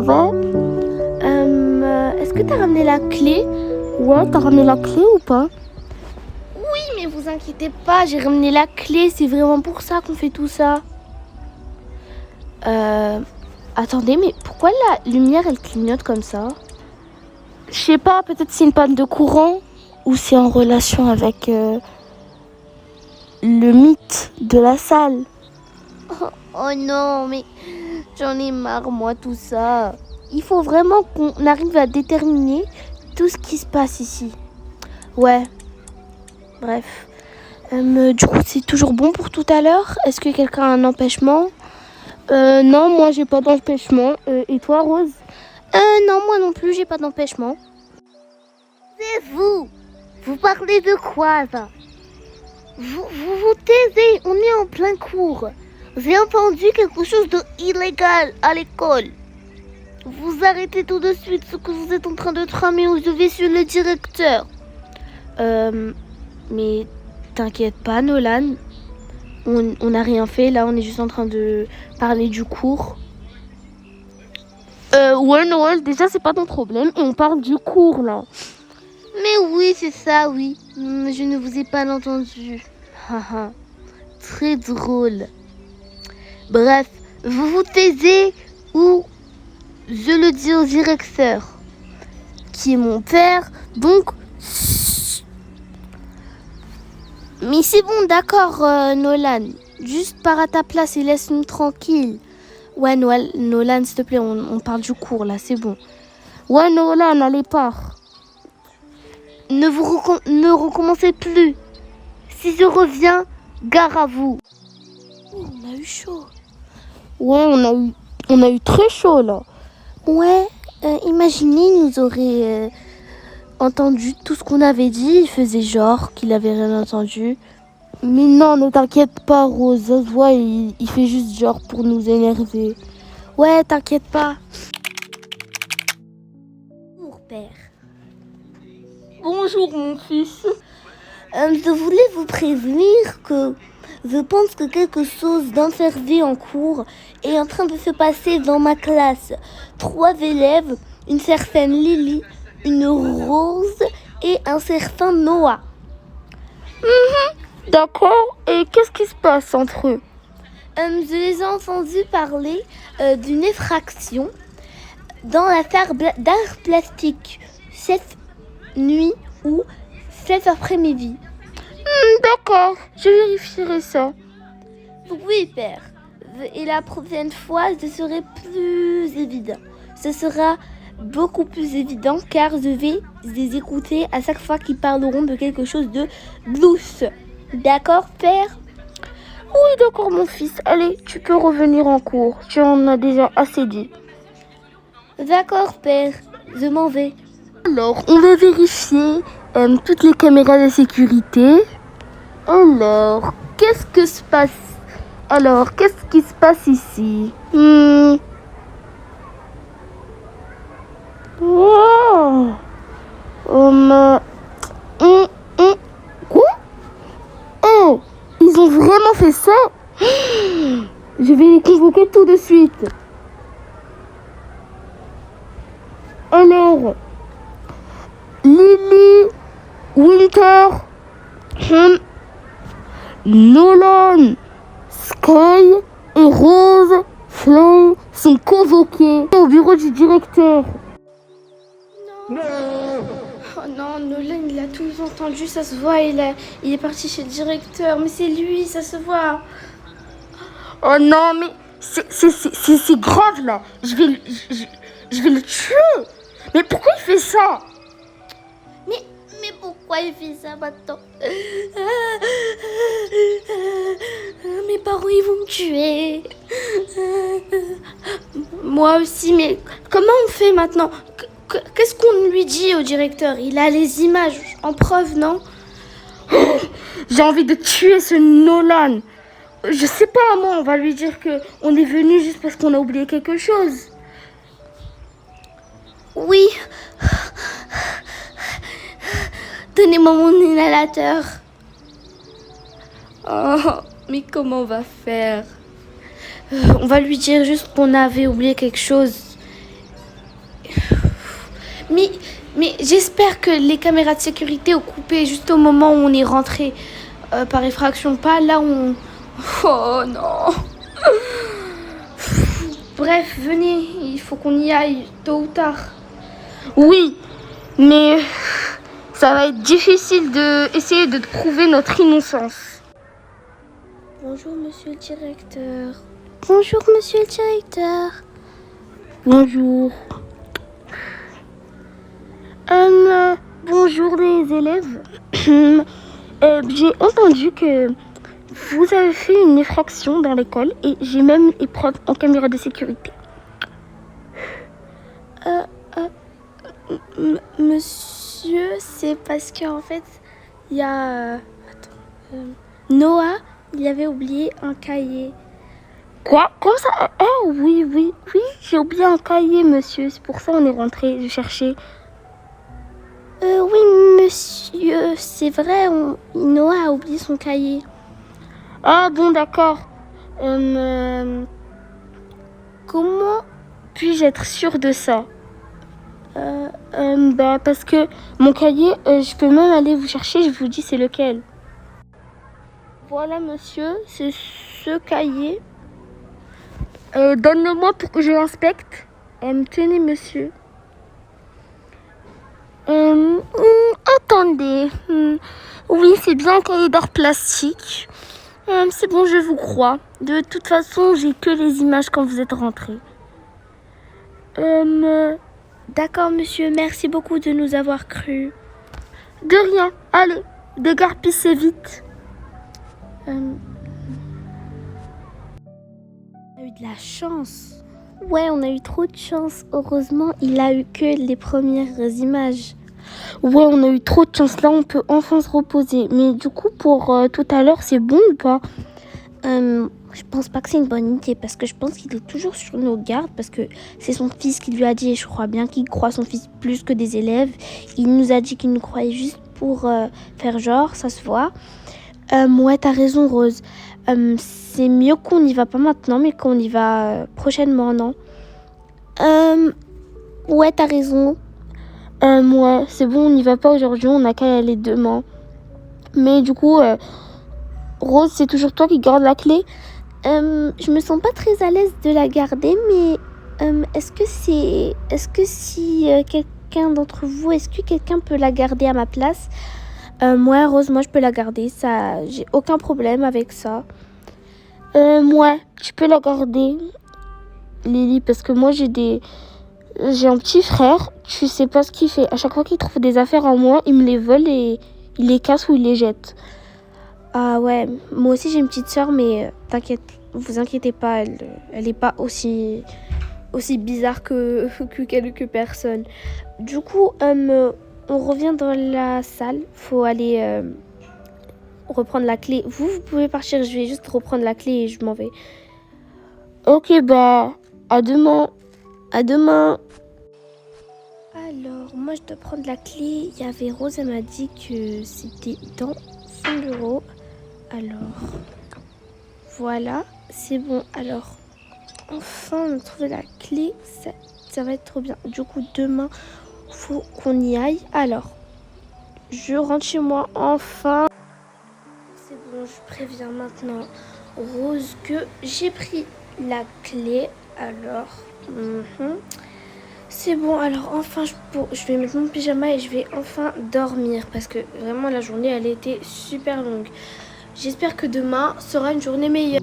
ça va? Est-ce que t'as ramené la clé? Ouais, t'as ramené la clé ou pas? Oui, mais vous inquiétez pas, j'ai ramené la clé, c'est vraiment pour ça qu'on fait tout ça. Attendez, mais pourquoi la lumière elle clignote comme ça? Je sais pas, peut-être c'est une panne de courant ou c'est en relation avec le mythe de la salle. Oh non, mais j'en ai marre moi tout ça. Il faut vraiment qu'on arrive à déterminer tout ce qui se passe ici. Ouais, bref. Du coup, c'est toujours bon pour tout à l'heure? Est-ce que quelqu'un a un empêchement? Non, moi j'ai pas d'empêchement. Et toi, Rose? Non, moi non plus, j'ai pas d'empêchement. C'est vous? Vous parlez de quoi, là? Vous taisez, on est en plein cours. J'ai entendu quelque chose d'illégal à l'école. Vous arrêtez tout de suite ce que vous êtes en train de tramer ou je vais sur le directeur. Mais t'inquiète pas, Nolan. On n'a rien fait, là, on est juste en train de parler du cours. Ouais, Noël, déjà, c'est pas ton problème. Et on parle du cours, là. Mais oui, c'est ça, oui. Je ne vous ai pas entendu. Haha. Très drôle. Bref, vous vous taisez ou je le dis au directeur, qui est mon père, donc... Mais c'est bon, d'accord, Nolan. Juste pars à ta place et laisse-nous tranquille. Ouais, Nolan, s'il te plaît, on parle du cours, là, c'est bon. Ouais, Nolan, allez, pars. Ne recommencez plus. Si je reviens, gare à vous. Oh, on a eu chaud. Ouais, on a eu très chaud, là. Ouais, imaginez, il nous aurait entendu tout ce qu'on avait dit. Il faisait genre qu'il avait rien entendu. Mais non, ne t'inquiète pas, Rose. Ça se voit, il fait juste genre pour nous énerver. Ouais, t'inquiète pas. Bonjour, père. Bonjour, mon fils. Je voulais vous prévenir que je pense que quelque chose d'interdit en cours est en train de se passer dans ma classe. 3 élèves, une certaine Lily, une Rose et un certain Noah. D'accord. Et qu'est-ce qui se passe entre eux? Je les ai entendus parler d'une effraction dans l'affaire d'art plastique cette nuit ou cet après-midi. D'accord, je vérifierai ça. Oui, père. Et la prochaine fois, ce serait plus évident. Ce sera beaucoup plus évident car je vais les écouter à chaque fois qu'ils parleront de quelque chose de douce. D'accord, père? Oui, d'accord, mon fils. Allez, tu peux revenir en cours. Tu en as déjà assez dit. D'accord, père. Je m'en vais. Alors, on va vérifier toutes les caméras de sécurité. Alors, qu'est-ce qui se passe ici? Wow. Quoi? Oh, ils ont vraiment fait ça? Je vais les convoquer tout de suite. Alors, Lily, Winter, Nolan, Sky et Rose Flame sont convoqués au bureau du directeur. Non. Oh non, Nolan, il a tout entendu, ça se voit, il est parti chez le directeur, mais c'est lui, ça se voit. Oh non, mais c'est grave là, je vais le tuer. Mais pourquoi il fait ça? Mais pourquoi il fait ça maintenant? Mes parents, ils vont me tuer. Moi aussi, mais comment on fait maintenant? Qu'est-ce qu'on lui dit au directeur? Il a les images en preuve, non? J'ai envie de tuer ce Nolan. Je sais pas, moi, on va lui dire qu'on est venu juste parce qu'on a oublié quelque chose. Oui. Donnez-moi mon inhalateur. Oh, mais comment on va faire? On va lui dire juste qu'on avait oublié quelque chose. Mais, mais j'espère que les caméras de sécurité ont coupé juste au moment où on est rentré par effraction, pas là où on... Oh non. Bref, venez, il faut qu'on y aille tôt ou tard. Oui, mais ça va être difficile d'essayer de prouver notre innocence. Bonjour, monsieur le directeur. Bonjour, monsieur le directeur. Bonjour. Bonjour les élèves. J'ai entendu que vous avez fait une effraction dans l'école et j'ai même une épreuve en caméra de sécurité. Monsieur, c'est parce qu'en fait, il y a... Noah, il avait oublié un cahier. Quoi? Comment ça? Oh oui, j'ai oublié un cahier, monsieur. C'est pour ça qu'on est rentré chercher. Oui, monsieur, c'est vrai, Noah a oublié son cahier. Ah bon, d'accord. Comment puis-je être sûre de ça? Parce que mon cahier, je peux même aller vous chercher, je vous dis c'est lequel. Voilà, monsieur, c'est ce cahier. Donne-le-moi pour que je l'inspecte. Tenez, monsieur. Attendez. Oui, c'est bien un cahier d'art plastique. C'est bon, je vous crois. De toute façon, j'ai que les images quand vous êtes rentré. D'accord, monsieur. Merci beaucoup de nous avoir cru. De rien. Allez, dégarpissez vite. On a eu de la chance. Ouais, on a eu trop de chance. Heureusement, il a eu que les premières images. Ouais, on a eu trop de chance. Là, on peut enfin se reposer. Mais du coup, pour tout à l'heure, c'est bon ou pas? Je pense pas que c'est une bonne idée parce que je pense qu'il est toujours sur nos gardes parce que c'est son fils qui lui a dit et je crois bien qu'il croit son fils plus que des élèves. Il nous a dit qu'il nous croyait juste pour faire genre, ça se voit. Ouais, t'as raison, Rose. C'est mieux qu'on n'y va pas maintenant mais qu'on y va prochainement, non? Ouais, t'as raison. Ouais, c'est bon, on n'y va pas aujourd'hui, on n'a qu'à y aller demain. Mais du coup, Rose, c'est toujours toi qui gardes la clé? Je me sens pas très à l'aise de la garder, mais est-ce que si quelqu'un d'entre vous, est-ce que quelqu'un peut la garder à ma place? Ouais, Rose, moi je peux la garder, ça, j'ai aucun problème avec ça. Ouais, tu peux la garder, Lily, parce que moi j'ai un petit frère, tu sais pas ce qu'il fait. À chaque fois qu'il trouve des affaires en moi, il me les vole et il les casse ou il les jette. Ah ouais, moi aussi j'ai une petite sœur, mais t'inquiète, vous inquiétez pas, elle est pas aussi bizarre que quelques personnes. Du coup, on revient dans la salle, faut aller reprendre la clé. Vous pouvez partir, je vais juste reprendre la clé et je m'en vais. Ok, bah, à demain. À demain. Alors, moi je dois prendre la clé. Il y avait Rose, elle m'a dit que c'était dans son bureau. Alors, voilà, c'est bon. Alors, enfin, on a trouvé la clé. Ça va être trop bien. Du coup, demain, faut qu'on y aille. Alors, je rentre chez moi enfin. C'est bon, je préviens maintenant Rose que j'ai pris la clé. Alors, c'est bon. Alors, enfin, je vais mettre mon pyjama et je vais enfin dormir. Parce que vraiment, la journée, elle a été super longue. J'espère que demain sera une journée meilleure.